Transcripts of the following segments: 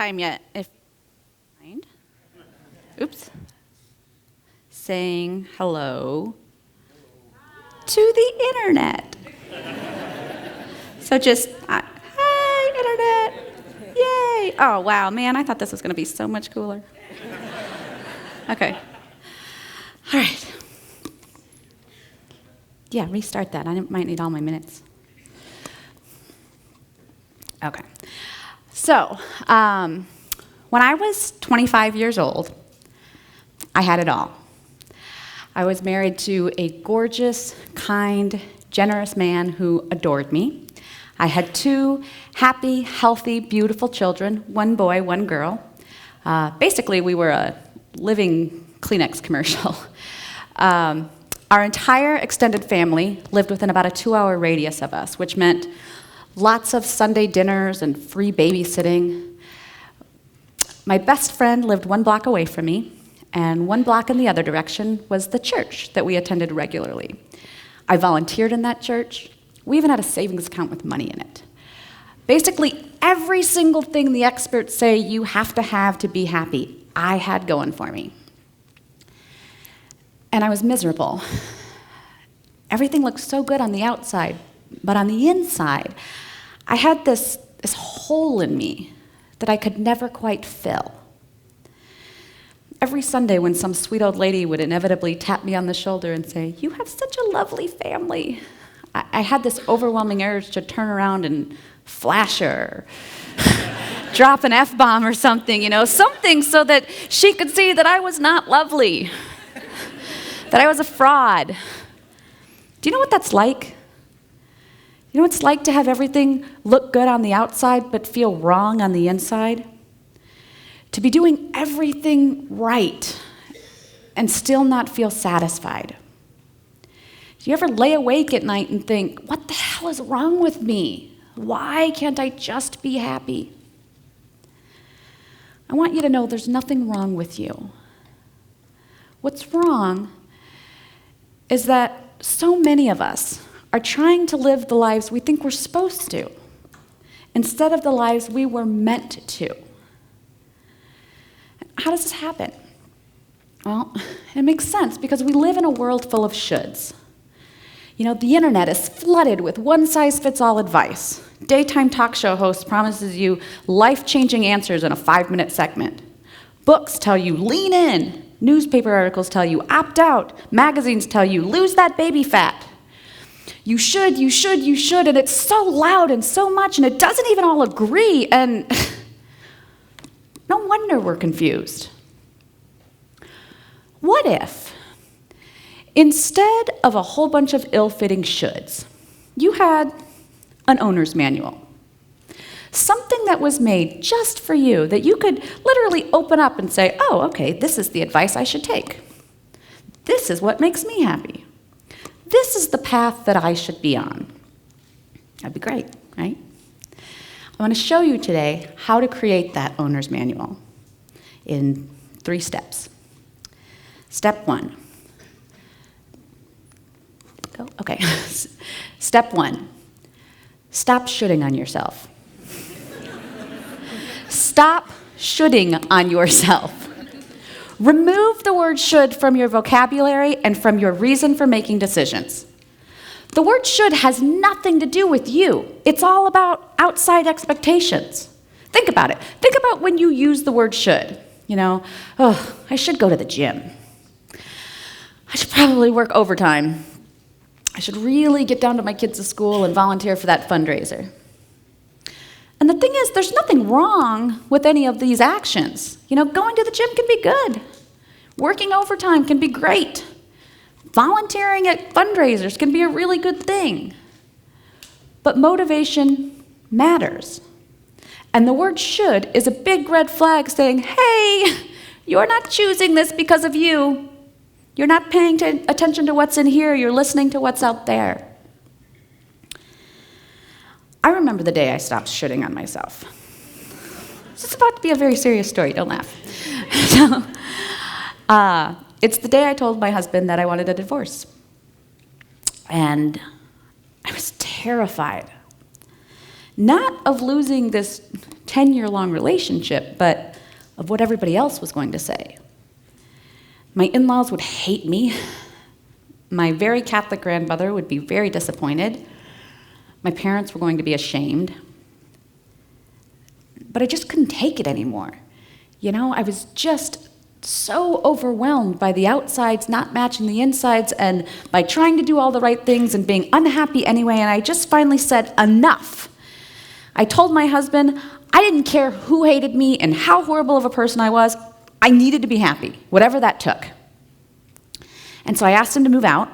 time yet. If mind. Oops. Saying hello to the internet. So just, hi, internet. Yay. Oh, wow, man, I thought this was going to be so much cooler. Okay. All right. Yeah, restart that. I might need all my minutes. Okay. So, when I was 25 years old, I had it all. I was married to a gorgeous, kind, generous man who adored me. I had 2 happy, healthy, beautiful children, 1 boy, 1 girl. Basically, we were a living Kleenex commercial. Our entire extended family lived within about a 2-hour radius of us, which meant lots of Sunday dinners and free babysitting. My best friend lived 1 block away from me, and 1 block in the other direction was the church that we attended regularly. I volunteered in that church. We even had a savings account with money in it. Basically, every single thing the experts say you have to be happy, I had going for me. And I was miserable. Everything looked so good on the outside, but on the inside, I had this hole in me that I could never quite fill. Every Sunday when some sweet old lady would inevitably tap me on the shoulder and say, "You have such a lovely family," I had this overwhelming urge to turn around and flash her, drop an F-bomb or something, something so that she could see that I was not lovely, that I was a fraud. Do you know what that's like? You know what it's like to have everything look good on the outside but feel wrong on the inside? To be doing everything right and still not feel satisfied. Do you ever lay awake at night and think, what the hell is wrong with me? Why can't I just be happy? I want you to know there's nothing wrong with you. What's wrong is that so many of us are trying to live the lives we think we're supposed to, instead of the lives we were meant to. How does this happen? Well, it makes sense because we live in a world full of shoulds. The internet is flooded with one-size-fits-all advice. Daytime talk show hosts promises you life-changing answers in a 5-minute segment. Books tell you lean in. Newspaper articles tell you opt out. Magazines tell you lose that baby fat. You should, and it's so loud and so much, and it doesn't even all agree, and no wonder we're confused. What if, instead of a whole bunch of ill-fitting shoulds, you had an owner's manual? Something that was made just for you, that you could literally open up and say, oh, okay, this is the advice I should take. This is what makes me happy. This is the path that I should be on. That'd be great, right? I want to show you today how to create that owner's manual in 3 steps. Step 1. Go? Okay. Step 1. Stop shoulding on yourself. Stop shoulding on yourself. Remove the word should from your vocabulary and from your reason for making decisions. The word should has nothing to do with you. It's all about outside expectations. Think about it. Think about when you use the word should. I should go to the gym. I should probably work overtime. I should really get down to my kids' school and volunteer for that fundraiser. And the thing is, there's nothing wrong with any of these actions. Going to the gym can be good. Working overtime can be great. Volunteering at fundraisers can be a really good thing. But motivation matters. And the word should is a big red flag saying, hey, you're not choosing this because of you. You're not paying attention to what's in here. You're listening to what's out there. I remember the day I stopped shoulding on myself. This is about to be a very serious story. Don't laugh. It's the day I told my husband that I wanted a divorce. And I was terrified. Not of losing this 10-year-long relationship, but of what everybody else was going to say. My in-laws would hate me. My very Catholic grandmother would be very disappointed. My parents were going to be ashamed. But I just couldn't take it anymore. I was just so overwhelmed by the outsides not matching the insides and by trying to do all the right things and being unhappy anyway, and I just finally said, enough. I told my husband I didn't care who hated me and how horrible of a person I was. I needed to be happy, whatever that took. And so I asked him to move out,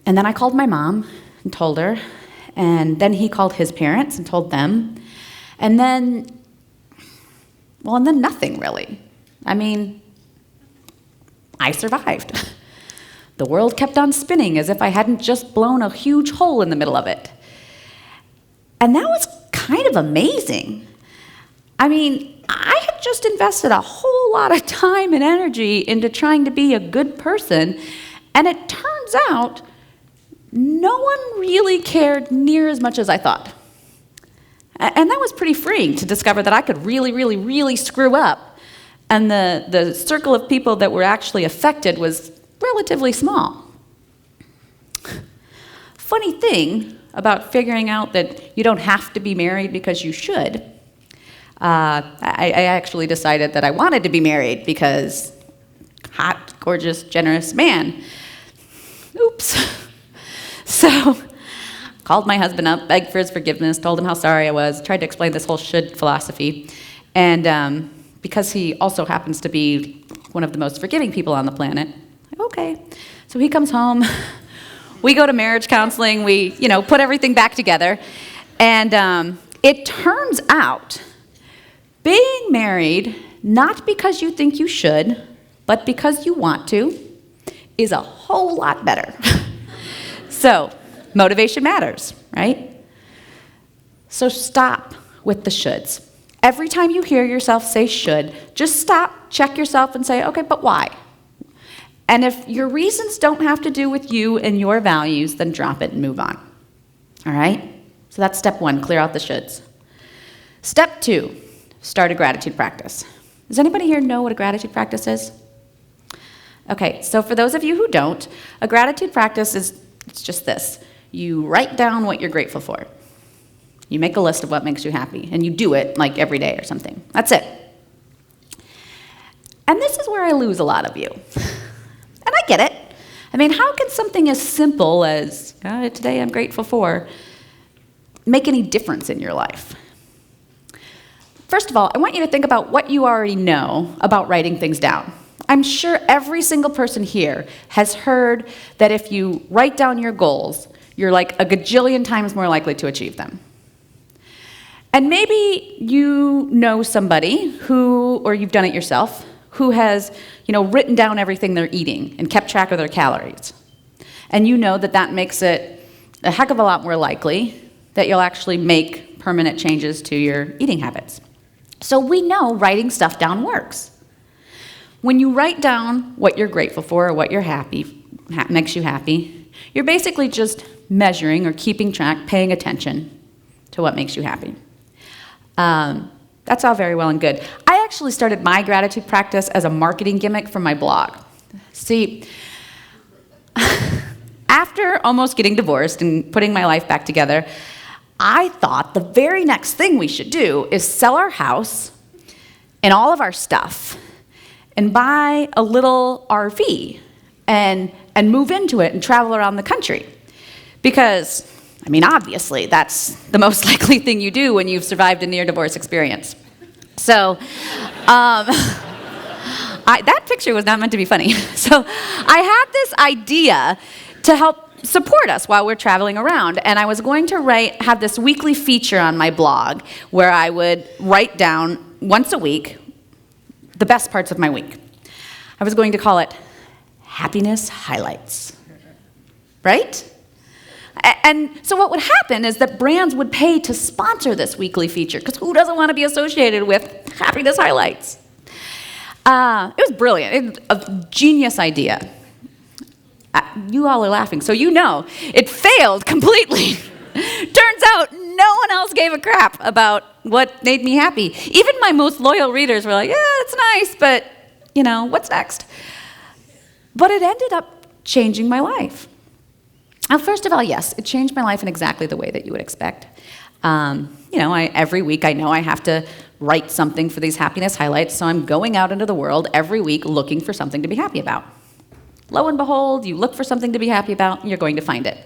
and then I called my mom and told her, and then he called his parents and told them, and then nothing really. I survived. The world kept on spinning as if I hadn't just blown a huge hole in the middle of it. And that was kind of amazing. I had just invested a whole lot of time and energy into trying to be a good person, and it turns out no one really cared near as much as I thought. And that was pretty freeing to discover that I could really, really, really screw up, and the circle of people that were actually affected was relatively small. Funny thing about figuring out that you don't have to be married because you should. I actually decided that I wanted to be married because hot, gorgeous, generous man. Oops. So called my husband up, begged for his forgiveness, told him how sorry I was, tried to explain this whole should philosophy. And because he also happens to be one of the most forgiving people on the planet, okay. So he comes home, we go to marriage counseling, we put everything back together, and it turns out being married, not because you think you should, but because you want to, is a whole lot better. So, motivation matters, right? So stop with the shoulds. Every time you hear yourself say should, just stop, check yourself, and say, okay, but why? And if your reasons don't have to do with you and your values, then drop it and move on. All right? So that's step 1, clear out the shoulds. Step 2, start a gratitude practice. Does anybody here know what a gratitude practice is? Okay, so for those of you who don't, a gratitude practice it's just this. You write down what you're grateful for. You make a list of what makes you happy, and you do it like every day or something. That's it. And this is where I lose a lot of you. And I get it. How can something as simple as, today I'm grateful for, make any difference in your life? First of all, I want you to think about what you already know about writing things down. I'm sure every single person here has heard that if you write down your goals, you're like a gajillion times more likely to achieve them. And maybe you know somebody who, or you've done it yourself, who has, written down everything they're eating and kept track of their calories. And you know that makes it a heck of a lot more likely that you'll actually make permanent changes to your eating habits. So we know writing stuff down works. When you write down what you're grateful for or what you're makes you happy, you're basically just measuring or keeping track, paying attention to what makes you happy. That's all very well and good. I actually started my gratitude practice as a marketing gimmick for my blog. See, after almost getting divorced and putting my life back together, I thought the very next thing we should do is sell our house and all of our stuff and buy a little RV and move into it and travel around the country. Because, obviously, that's the most likely thing you do when you've survived a near-divorce experience. So, that picture was not meant to be funny. So, I had this idea to help support us while we're traveling around, and I was going to have this weekly feature on my blog where I would write down once a week the best parts of my week. I was going to call it Happiness Highlights, right? And so what would happen is that brands would pay to sponsor this weekly feature, because who doesn't want to be associated with happiness highlights? It was brilliant. It was a genius idea. You all are laughing, so it failed completely. Turns out no one else gave a crap about what made me happy. Even my most loyal readers were like, yeah, it's nice, but, what's next? But it ended up changing my life. Now, first of all, yes, it changed my life in exactly the way that you would expect. Every week I know I have to write something for these happiness highlights, so I'm going out into the world every week looking for something to be happy about. Lo and behold, you look for something to be happy about, and you're going to find it.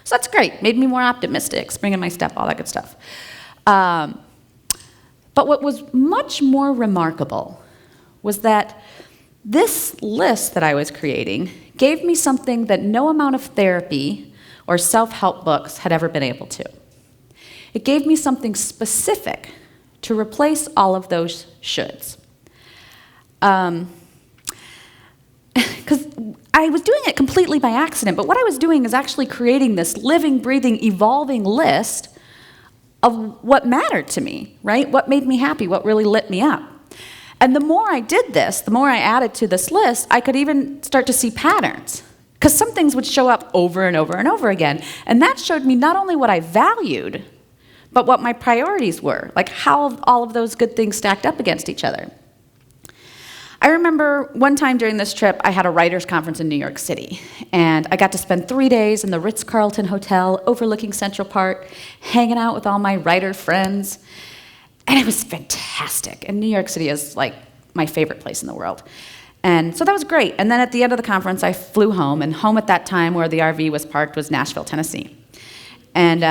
So that's great. Made me more optimistic, spring in my step, all that good stuff. But what was much more remarkable was that this list that I was creating gave me something that no amount of therapy or self-help books had ever been able to. It gave me something specific to replace all of those shoulds. Because I was doing it completely by accident, but what I was doing is actually creating this living, breathing, evolving list of what mattered to me, right? What made me happy, what really lit me up. And the more I did this, the more I added to this list, I could even start to see patterns. Because some things would show up over and over and over again. And that showed me not only what I valued, but what my priorities were, like how all of those good things stacked up against each other. I remember one time during this trip, I had a writers' conference in New York City, and I got to spend 3 days in the Ritz-Carlton Hotel overlooking Central Park, hanging out with all my writer friends, and it was fantastic. And New York City is like my favorite place in the world. And so that was great. And then at the end of the conference, I flew home, and home at that time where the RV was parked was Nashville, Tennessee. And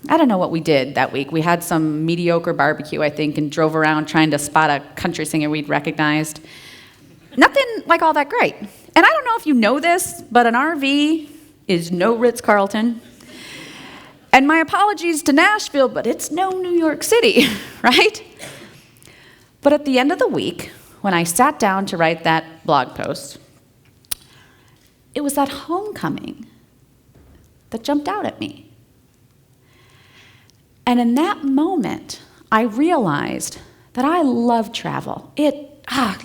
I don't know what we did that week. We had some mediocre barbecue, I think, and drove around trying to spot a country singer we'd recognized. Nothing like all that great. And I don't know if you know this, but an RV is no Ritz-Carlton. And my apologies to Nashville, but it's no New York City, right? But at the end of the week, when I sat down to write that blog post, it was that homecoming that jumped out at me. And in that moment, I realized that I love travel.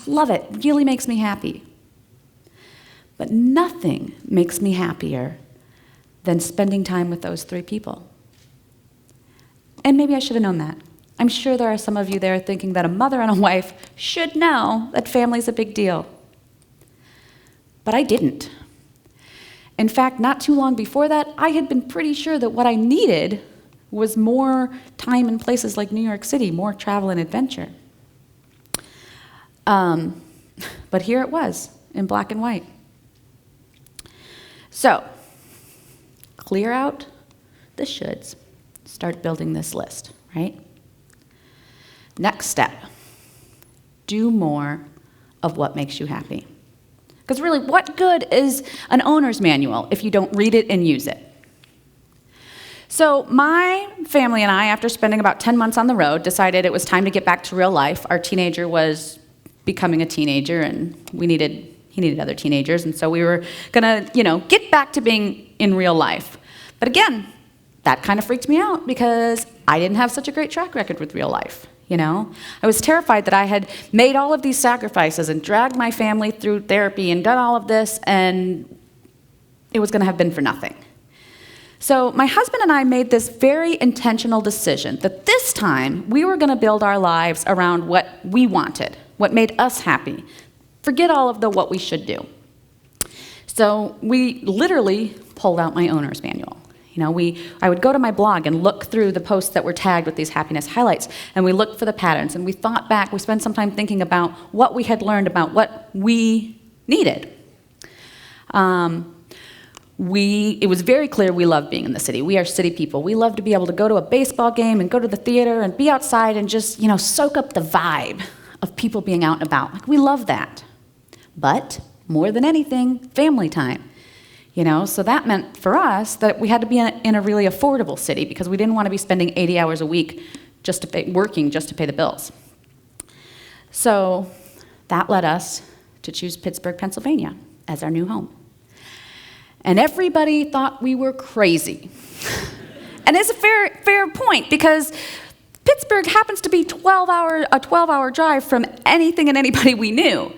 Love it, really makes me happy. But nothing makes me happier than spending time with those 3 people. And maybe I should have known that. I'm sure there are some of you there thinking that a mother and a wife should know that family's a big deal. But I didn't. In fact, not too long before that, I had been pretty sure that what I needed was more time in places like New York City, more travel and adventure. But here it was, in black and white. So, clear out the shoulds. Start building this list, right? Next step, do more of what makes you happy. Because really, what good is an owner's manual if you don't read it and use it? So my family and I, after spending about 10 months on the road, decided it was time to get back to real life. Our teenager was becoming a teenager, and he needed other teenagers, and so we were gonna, get back to being in real life. But again, that kind of freaked me out because I didn't have such a great track record with real life, I was terrified that I had made all of these sacrifices and dragged my family through therapy and done all of this, and it was gonna have been for nothing. So my husband and I made this very intentional decision that this time we were going to build our lives around what we wanted, what made us happy. Forget all of the what we should do. So we literally pulled out my owner's manual. I would go to my blog and look through the posts that were tagged with these happiness highlights, and we looked for the patterns, and we thought back, we spent some time thinking about what we had learned about what we needed. It was very clear we love being in the city. We are city people. We love to be able to go to a baseball game and go to the theater and be outside and just, soak up the vibe of people being out and about. Like, we love that. But more than anything, family time. So that meant for us that we had to be in a really affordable city because we didn't want to be spending 80 hours a week working just to pay the bills. So that led us to choose Pittsburgh, Pennsylvania as our new home. And everybody thought we were crazy. And it's a fair point because Pittsburgh happens to be a 12-hour drive from anything and anybody we knew.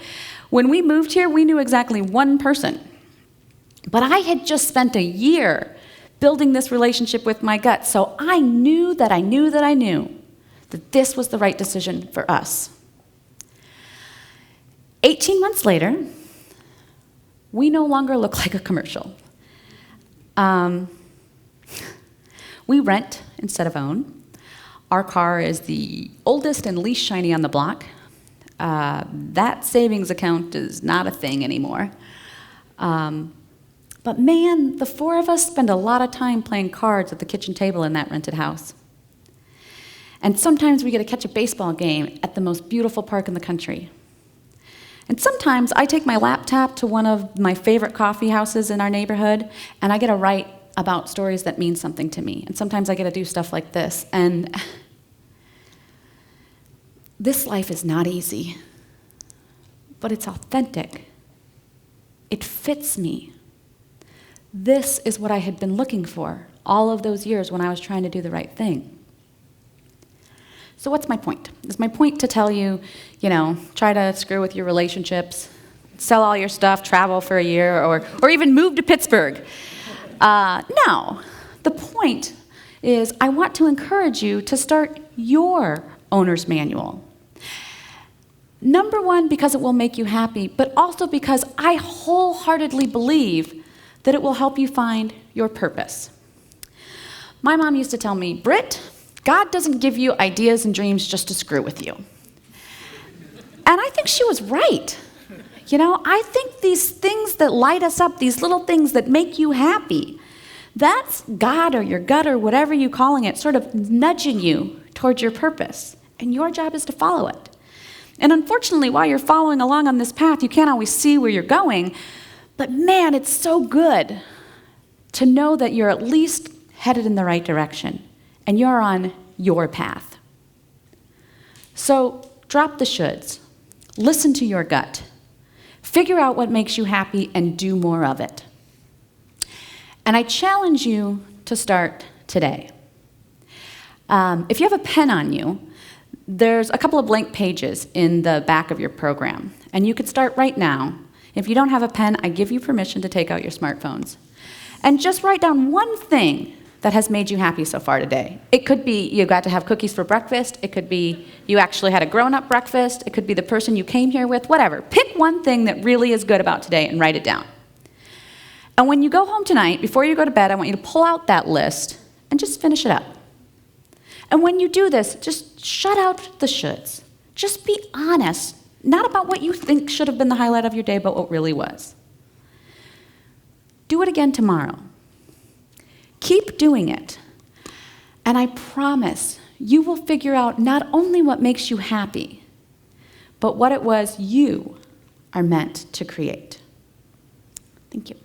When we moved here, we knew exactly one person. But I had just spent a year building this relationship with my gut. So I knew that I knew that I knew that this was the right decision for us. 18 months later, we no longer look like a commercial. We rent instead of own. Our car is the oldest and least shiny on the block. That savings account is not a thing anymore. But man, the four of us spend a lot of time playing cards at the kitchen table in that rented house. And sometimes we get to catch a baseball game at the most beautiful park in the country. And sometimes I take my laptop to one of my favorite coffee houses in our neighborhood, and I get to write about stories that mean something to me. And sometimes I get to do stuff like this. And this life is not easy, but it's authentic. It fits me. This is what I had been looking for all of those years when I was trying to do the right thing. So what's my point? Is my point to tell you, try to screw with your relationships, sell all your stuff, travel for a year, or even move to Pittsburgh? No. The point is I want to encourage you to start your owner's manual. Number one, because it will make you happy, but also because I wholeheartedly believe that it will help you find your purpose. My mom used to tell me, Britt, God doesn't give you ideas and dreams just to screw with you. And I think she was right. I think these things that light us up, these little things that make you happy, that's God or your gut or whatever you're calling it, sort of nudging you towards your purpose. And your job is to follow it. And unfortunately, while you're following along on this path, you can't always see where you're going. But man, it's so good to know that you're at least headed in the right direction and you're on your path. So drop the shoulds. Listen to your gut. Figure out what makes you happy and do more of it. And I challenge you to start today. If you have a pen on you, there's a couple of blank pages in the back of your program, and you could start right now. If you don't have a pen, I give you permission to take out your smartphones. And just write down one thing that has made you happy so far today. It could be you got to have cookies for breakfast. It could be you actually had a grown-up breakfast. It could be the person you came here with, whatever. Pick one thing that really is good about today and write it down. And when you go home tonight, before you go to bed, I want you to pull out that list and just finish it up. And when you do this, just shut out the shoulds. Just be honest, not about what you think should have been the highlight of your day, but what really was. Do it again tomorrow. Keep doing it. And I promise you will figure out not only what makes you happy, but what it was you are meant to create. Thank you.